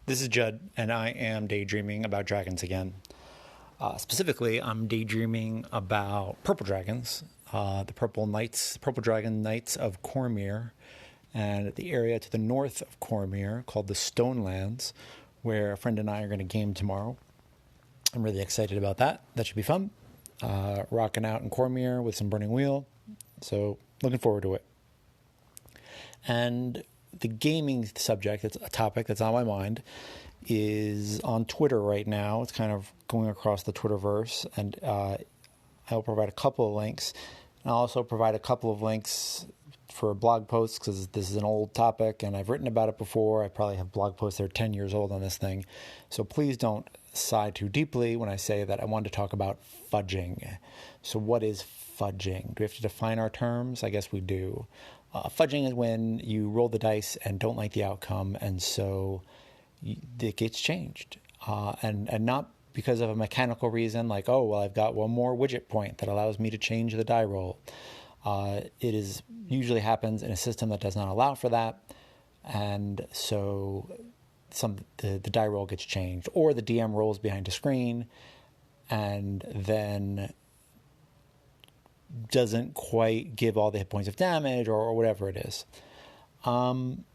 This is Judd, and I am daydreaming about dragons again. Specifically, I'm daydreaming about purple dragons, the purple dragon knights of Cormyr, and the area to the north of Cormyr called the Stonelands, where a friend and I are going to game tomorrow. I'm really excited about that. That should be fun. Rocking out in Cormyr with some Burning Wheel, so looking forward to it. And the gaming subject, it's a topic that's on my mind, is on Twitter right now. It's kind of going across the Twitterverse, and I'll provide a couple of links. I'll also provide a couple of links for blog posts because this is an old topic and I've written about it before. I probably have blog posts that are 10 years old on this thing. So please don't sigh too deeply when I say that I wanted to talk about fudging. So what is fudging? Do we have to define our terms? I guess we do. Fudging is when you roll the dice and don't like the outcome, and so it gets changed. And not because of a mechanical reason like, oh, well, I've got one more widget point that allows me to change the die roll. It usually happens in a system that does not allow for that, and so the die roll gets changed, or the DM rolls behind a screen and then doesn't quite give all the hit points of damage or whatever it is. I want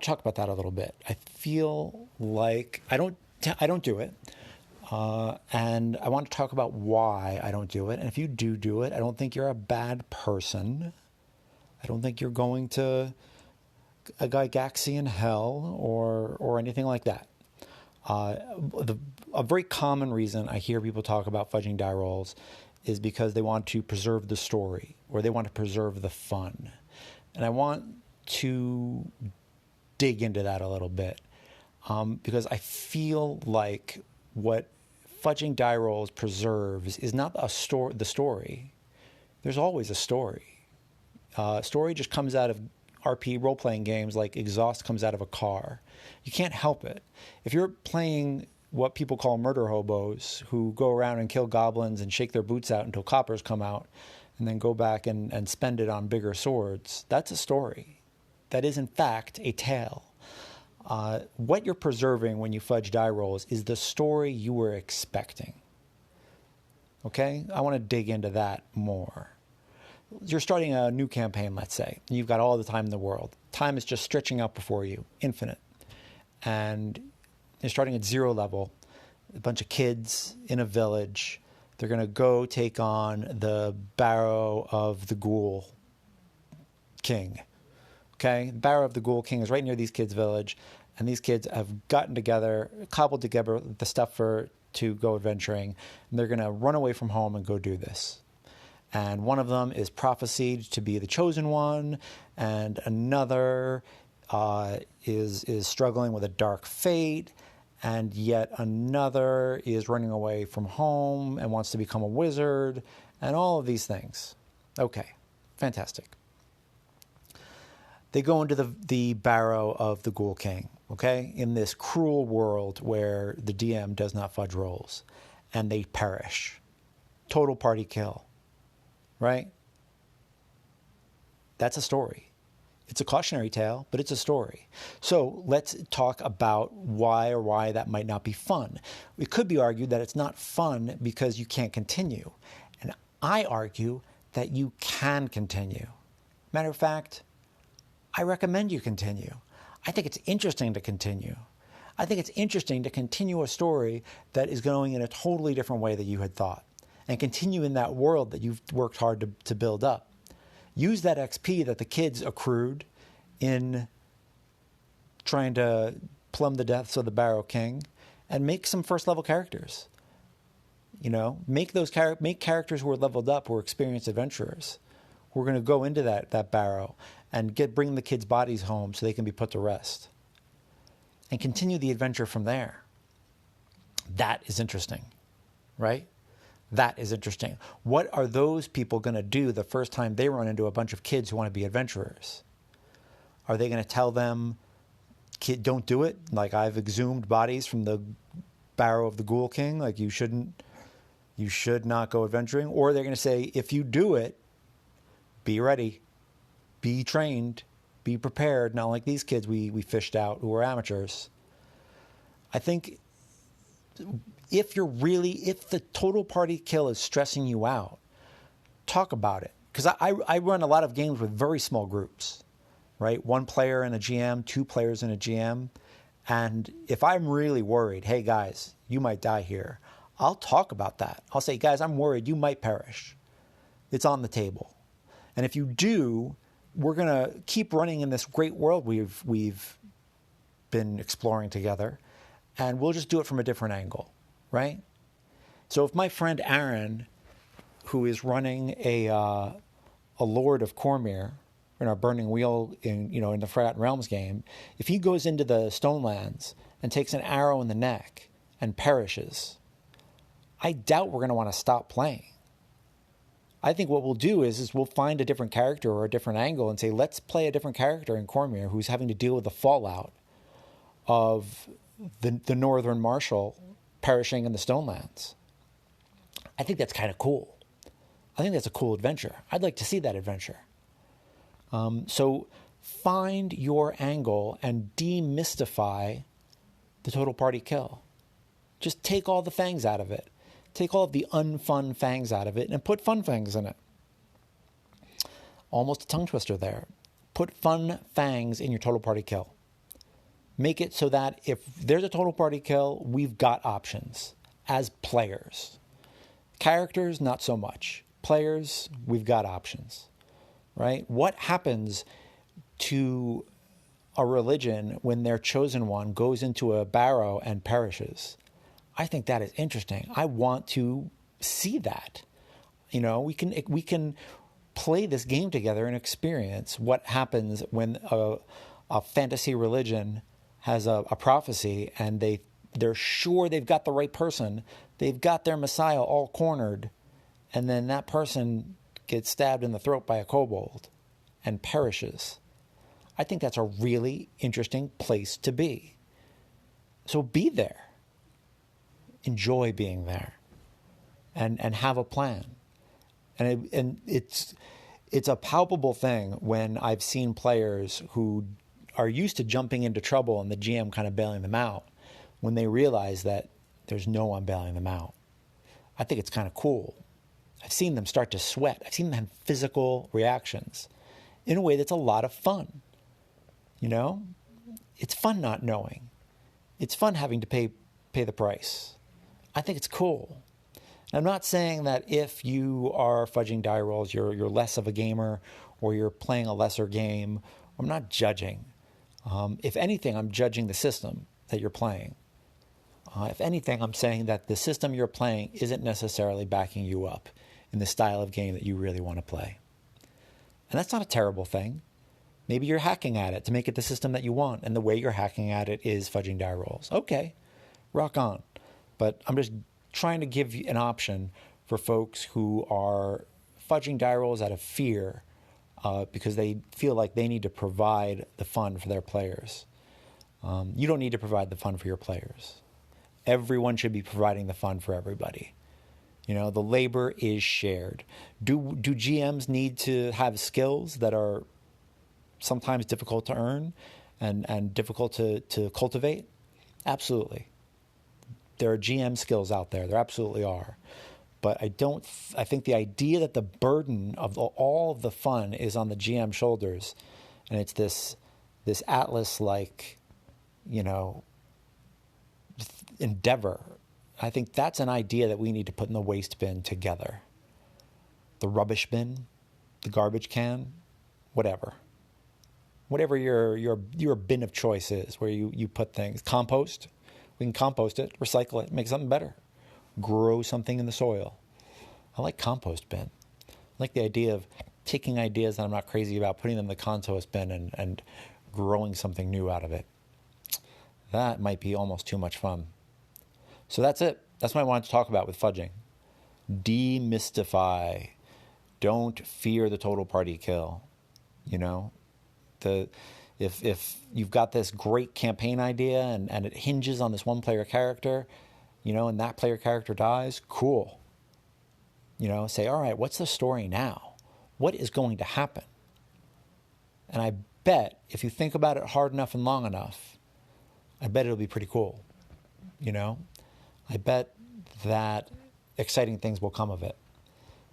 to talk about that a little bit. I feel like I don't do it. And I want to talk about why I don't do it. And if you do it, I don't think you're a bad person. I don't think you're going to a Gygaxian hell or anything like that. A very common reason I hear people talk about fudging die rolls is because they want to preserve the story or they want to preserve the fun. And I want to dig into that a little bit because I feel like what fudging die rolls preserves is not the story. There's always a story. Story just comes out of RP role-playing games like exhaust comes out of a car. You can't help it. If you're playing what people call murder hobos who go around and kill goblins and shake their boots out until coppers come out and then go back and spend it on bigger swords, that's a story. That is, in fact, a tale. What you're preserving when you fudge die rolls is the story you were expecting. Okay? I want to dig into that more. You're starting a new campaign, let's say. You've got all the time in the world. Time is just stretching out before you, infinite. And you're starting at 0 level, a bunch of kids in a village. They're going to go take on the Barrow of the Ghoul King. Okay? The Barrow of the Ghoul King is right near these kids' village, and these kids have gotten together, cobbled together the stuff to go adventuring, and they're going to run away from home and go do this. And one of them is prophesied to be the chosen one, and another is struggling with a dark fate, and yet another is running away from home and wants to become a wizard, and all of these things. Okay, fantastic. They go into the Barrow of the Ghoul King, okay, in this cruel world where the DM does not fudge rolls, and they perish. Total party kill, right? That's a story. It's a cautionary tale, but it's a story. So let's talk about why that might not be fun. It could be argued that it's not fun because you can't continue. And I argue that you can continue. Matter of fact, I recommend you continue. I think it's interesting to continue. I think it's interesting to continue a story that is going in a totally different way than you had thought and continue in that world that you've worked hard to build up. Use that XP that the kids accrued in trying to plumb the depths of the Barrow King and make some first level characters. You know, make characters who are leveled up, who are experienced adventurers. We're going to go into that barrow and bring the kids' bodies home so they can be put to rest. And continue the adventure from there. That is interesting, right? That is interesting. What are those people going to do the first time they run into a bunch of kids who want to be adventurers? Are they going to tell them, kid, don't do it? Like, I've exhumed bodies from the Barrow of the Ghoul King. Like, you should not go adventuring. Or they're going to say, if you do it, be ready, be trained, be prepared. Not like these kids we fished out who were amateurs. I think if the total party kill is stressing you out, talk about it. Because I run a lot of games with very small groups, right? One player and a GM, two players and a GM. And if I'm really worried, hey guys, you might die here, I'll talk about that. I'll say, guys, I'm worried you might perish. It's on the table. And if you do, we're going to keep running in this great world we've been exploring together, and we'll just do it from a different angle, right? So if my friend Aaron, who is running a Lord of Cormyr in our Burning Wheel in the Forgotten Realms game, if he goes into the Stonelands and takes an arrow in the neck and perishes, I doubt we're going to want to stop playing. I think what we'll do is we'll find a different character or a different angle and say, let's play a different character in Cormyr who's having to deal with the fallout of the Northern Marshal perishing in the Stonelands. I think that's kind of cool. I think that's a cool adventure. I'd like to see that adventure. So find your angle and demystify the total party kill. Just take all the fangs out of it. Take all of the unfun fangs out of it and put fun fangs in it. Almost a tongue twister there. Put fun fangs in your total party kill. Make it so that if there's a total party kill, we've got options as players. Characters, not so much. Players, we've got options, right? What happens to a religion when their chosen one goes into a barrow and perishes? I think that is interesting. I want to see that. We can play this game together and experience what happens when a fantasy religion has a prophecy and they're sure they've got the right person. They've got their Messiah all cornered, and then that person gets stabbed in the throat by a kobold and perishes. I think that's a really interesting place to be. So be there. Enjoy being there, and have a plan. And it's a palpable thing when I've seen players who are used to jumping into trouble and the GM kind of bailing them out when they realize that there's no one bailing them out. I think it's kind of cool. I've seen them start to sweat. I've seen them have physical reactions in a way that's a lot of fun. It's fun not knowing. It's fun having to pay the price. I think it's cool. And I'm not saying that if you are fudging die rolls, you're less of a gamer or you're playing a lesser game. I'm not judging. If anything, I'm judging the system that you're playing. If anything, I'm saying that the system you're playing isn't necessarily backing you up in the style of game that you really want to play. And that's not a terrible thing. Maybe you're hacking at it to make it the system that you want, and the way you're hacking at it is fudging die rolls. Okay, rock on. But I'm just trying to give you an option for folks who are fudging die rolls out of fear because they feel like they need to provide the fun for their players. You don't need to provide the fun for your players. Everyone should be providing the fun for everybody. The labor is shared. Do GMs need to have skills that are sometimes difficult to earn and difficult to cultivate? Absolutely. There are GM skills out there. There absolutely are. But I think the idea that the burden of all of the fun is on the GM shoulders, and it's this Atlas-like, endeavor, I think that's an idea that we need to put in the waste bin together. The rubbish bin, the garbage can, whatever. Whatever your bin of choice is, where you put things. Compost. We can compost it, recycle it, make something better. Grow something in the soil. I like compost bin. I like the idea of taking ideas that I'm not crazy about, putting them in the compost bin and growing something new out of it. That might be almost too much fun. So that's it. That's what I wanted to talk about with fudging. Demystify. Don't fear the total party kill. If you've got this great campaign idea and it hinges on this one player character, and that player character dies, cool. Say, all right, what's the story now? What is going to happen? And I bet if you think about it hard enough and long enough, I bet it'll be pretty cool. you know, I bet that exciting things will come of it.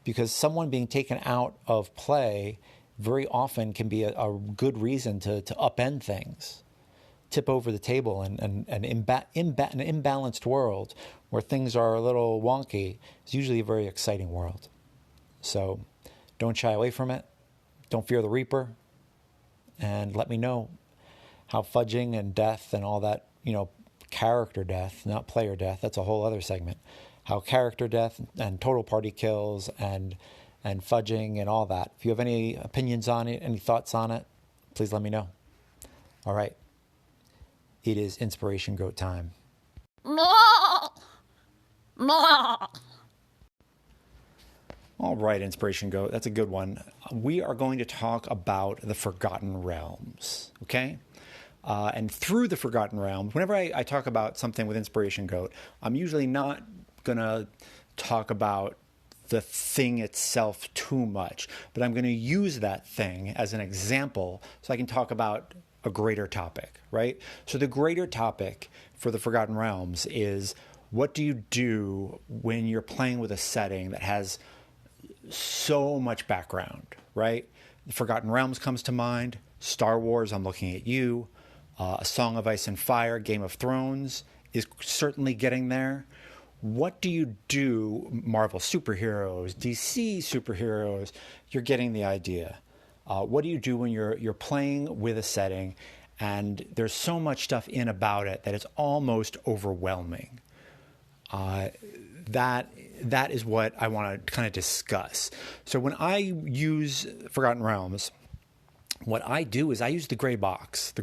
Because someone being taken out of play very often can be a good reason to upend things, tip over the table, and an imbalanced world where things are a little wonky is usually a very exciting world. So don't shy away from it. Don't fear the Reaper. And let me know how fudging and death and all that, character death, not player death, that's a whole other segment. How character death and total party kills and fudging and all that. If you have any opinions on it, any thoughts on it, please let me know. All right. It is Inspiration Goat time. All right, Inspiration Goat. That's a good one. We are going to talk about the Forgotten Realms, okay? And through the Forgotten Realms, whenever I talk about something with Inspiration Goat, I'm usually not going to talk about the thing itself too much, but I'm going to use that thing as an example so I can talk about a greater topic, right? So the greater topic for the Forgotten Realms is, what do you do when you're playing with a setting that has so much background, right? The Forgotten Realms comes to mind. Star Wars, I'm looking at you. A Song of Ice and Fire, Game of Thrones is certainly getting there. What do you do? Marvel superheroes, DC superheroes, you're getting the idea. What do you do when you're playing with a setting and there's so much stuff in about it that it's almost overwhelming? That is what I want to kind of discuss. So when I use Forgotten Realms, what I do is I use the gray box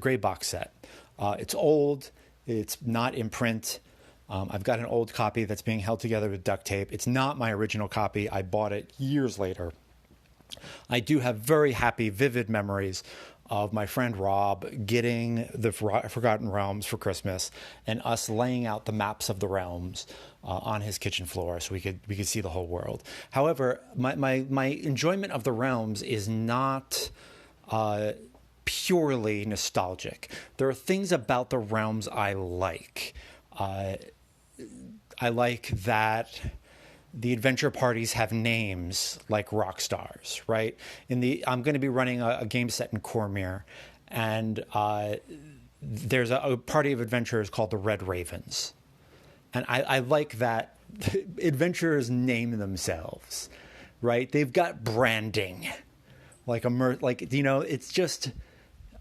set. It's old. It's not in print. I've got an old copy that's being held together with duct tape. It's not my original copy. I bought it years later. I do have very happy, vivid memories of my friend Rob getting the Forgotten Realms for Christmas and us laying out the maps of the realms on his kitchen floor so we could see the whole world. However, my enjoyment of the realms is not purely nostalgic. There are things about the realms I like. I like that the adventure parties have names like rock stars, right? I'm going to be running a game set in Cormyr, and there's a party of adventurers called the Red Ravens. And I like that adventurers name themselves, right? They've got branding, it's just,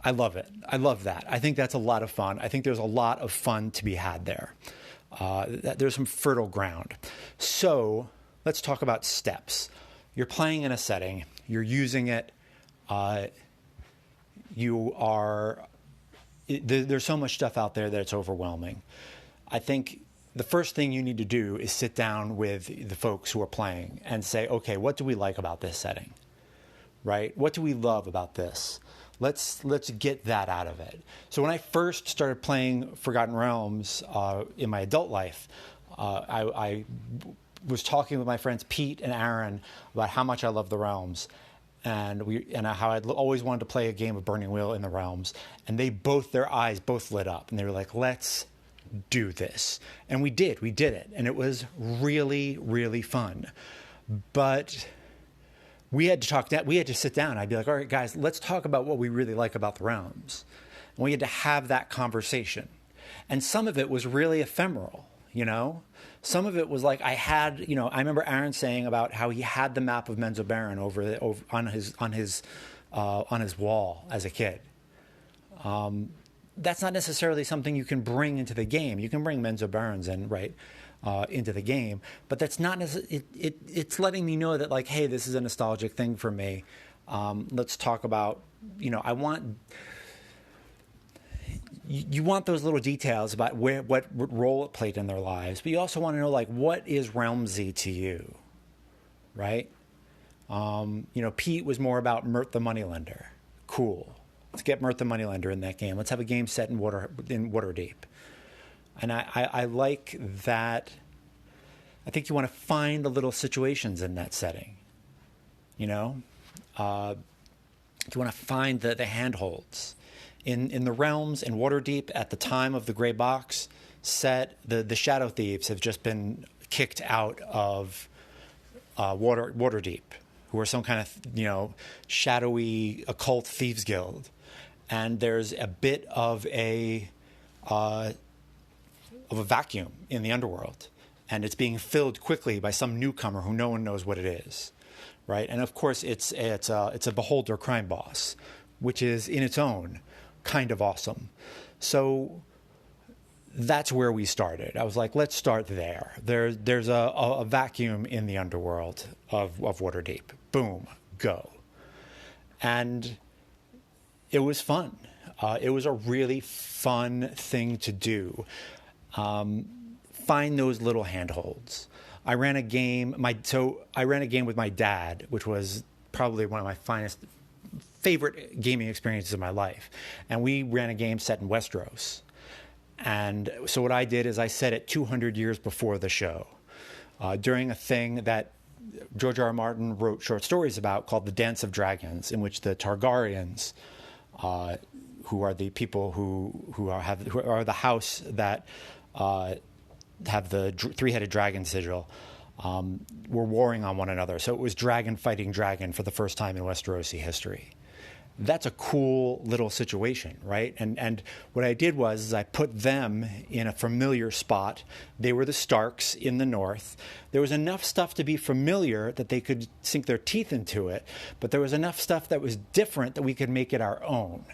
I love it. I love that. I think that's a lot of fun. I think there's a lot of fun to be had there. There's some fertile ground. So let's talk about steps. You're playing in a setting. You're using it. There's so much stuff out there that it's overwhelming. I think the first thing you need to do is sit down with the folks who are playing and say, okay, what do we like about this setting? Right? What do we love about this? Let's get that out of it. So when I first started playing Forgotten Realms in my adult life, I was talking with my friends Pete and Aaron about how much I love the realms, and how I'd always wanted to play a game of Burning Wheel in the realms. And their eyes both lit up, and they were like, "Let's do this." And we did it, and it was really, really fun. But we had to sit down. I'd be like, all right, guys, let's talk about what we really like about the realms. And we had to have that conversation. And some of it was really ephemeral, Some of it was like I remember Aaron saying about how he had the map of Menzoberran over on his wall as a kid. That's not necessarily something you can bring into the game. You can bring Menzoberrans in, right? Into the game, but that's not necessarily, it's letting me know that, like, hey, this is a nostalgic thing for me. Let's talk about, you want those little details about what role it played in their lives, but you also want to know, like, what is Realmsy to you, right? Pete was more about Mert the Moneylender. Cool. Let's get Mert the Moneylender in that game. Let's have a game set in Waterdeep. And I like that. I think you want to find the little situations in that setting. You want to find the handholds. In the realms, in Waterdeep, at the time of the gray box, set, the Shadow Thieves have just been kicked out of Waterdeep, who are some kind of, shadowy occult thieves guild. And there's a bit of a vacuum in the underworld, and it's being filled quickly by some newcomer who no one knows what it is, right? And of course, it's a beholder crime boss, which is in its own kind of awesome. So that's where we started. I was like, let's start there. There's a vacuum in the underworld of Waterdeep. Boom, go. And it was fun. It was a really fun thing to do. Find those little handholds. I ran a game with my dad, which was probably one of my favorite gaming experiences of my life. And we ran a game set in Westeros. And so what I did is I set it 200 years before the show, during a thing that George R. R. Martin wrote short stories about called The Dance of Dragons, in which the Targaryens, who are the people who are the house that have the three-headed dragon sigil, were warring on one another. So it was dragon fighting dragon for the first time in Westerosi history. That's a cool little situation, right? And what I did was I put them in a familiar spot. They were the Starks in the north. There was enough stuff to be familiar that they could sink their teeth into it, but there was enough stuff that was different that we could make it our own.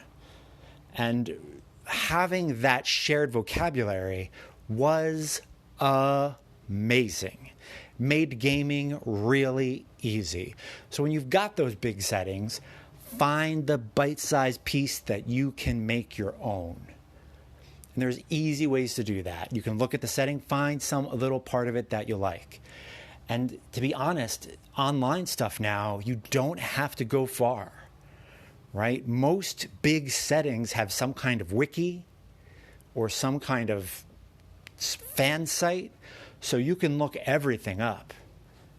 And having that shared vocabulary was amazing. Made gaming really easy. So when you've got those big settings, find the bite-sized piece that you can make your own. And there's easy ways to do that. You can look at the setting, find some little part of it that you like. And to be honest, online stuff now, you don't have to go far, right? Most big settings have some kind of wiki or some kind of fan site, so you can look everything up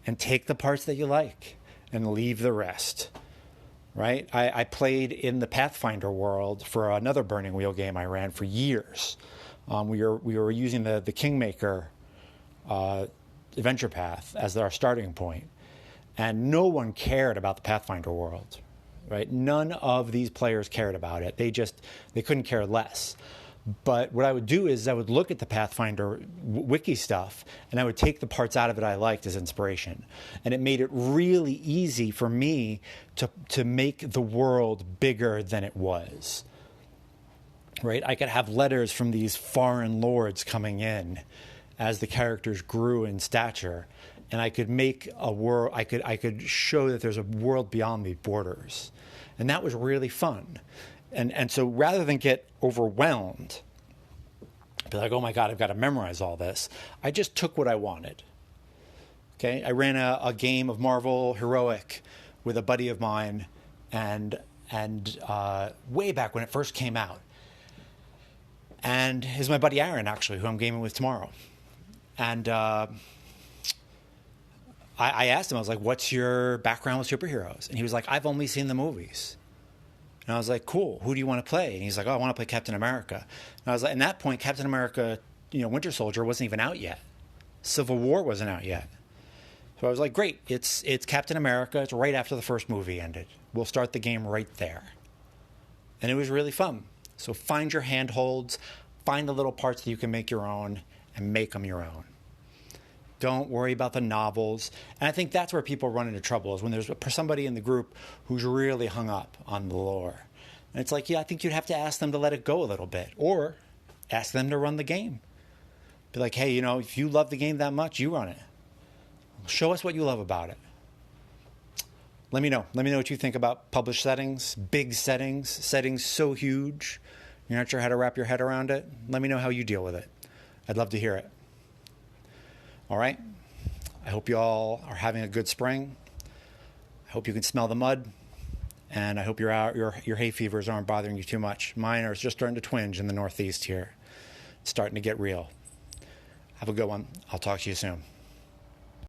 and take the parts that you like and leave the rest. Right? I played in the Pathfinder world for another Burning Wheel game I ran for years. We were using the Kingmaker adventure path as our starting point, and no one cared about the Pathfinder world. Right? None of these players cared about it. They couldn't care less. But what I would do is I would look at the Pathfinder wiki stuff, and I would take the parts out of it I liked as inspiration. And it made it really easy for me to make the world bigger than it was. Right? I could have letters from these foreign lords coming in as the characters grew in stature, and I could make a world. I could show that there's a world beyond these borders, and that was really fun. And so rather than get overwhelmed, be like, oh my God, I've got to memorize all this, I just took what I wanted. Okay, I ran a game of Marvel Heroic with a buddy of mine, and way back when it first came out. And is my buddy Aaron, actually, who I'm gaming with tomorrow. And I asked him, I was like, what's your background with superheroes? And he was like, I've only seen the movies. And I was like, cool, who do you want to play? And he's like, oh, I want to play Captain America. And I was like, at that point, Captain America, Winter Soldier wasn't even out yet. Civil War wasn't out yet. So I was like, great, it's Captain America. It's right after the first movie ended. We'll start the game right there. And it was really fun. So find your handholds, find the little parts that you can make your own, and make them your own. Don't worry about the novels. And I think that's where people run into trouble, is when there's somebody in the group who's really hung up on the lore. And it's like, yeah, I think you'd have to ask them to let it go a little bit, or ask them to run the game. Be like, hey, if you love the game that much, you run it. Show us what you love about it. Let me know. Let me know what you think about published settings, big settings so huge, you're not sure how to wrap your head around it. Let me know how you deal with it. I'd love to hear it. All right. I hope you all are having a good spring. I hope you can smell the mud, and I hope your hay fevers aren't bothering you too much. Mine are just starting to twinge in the Northeast here. It's starting to get real. Have a good one. I'll talk to you soon.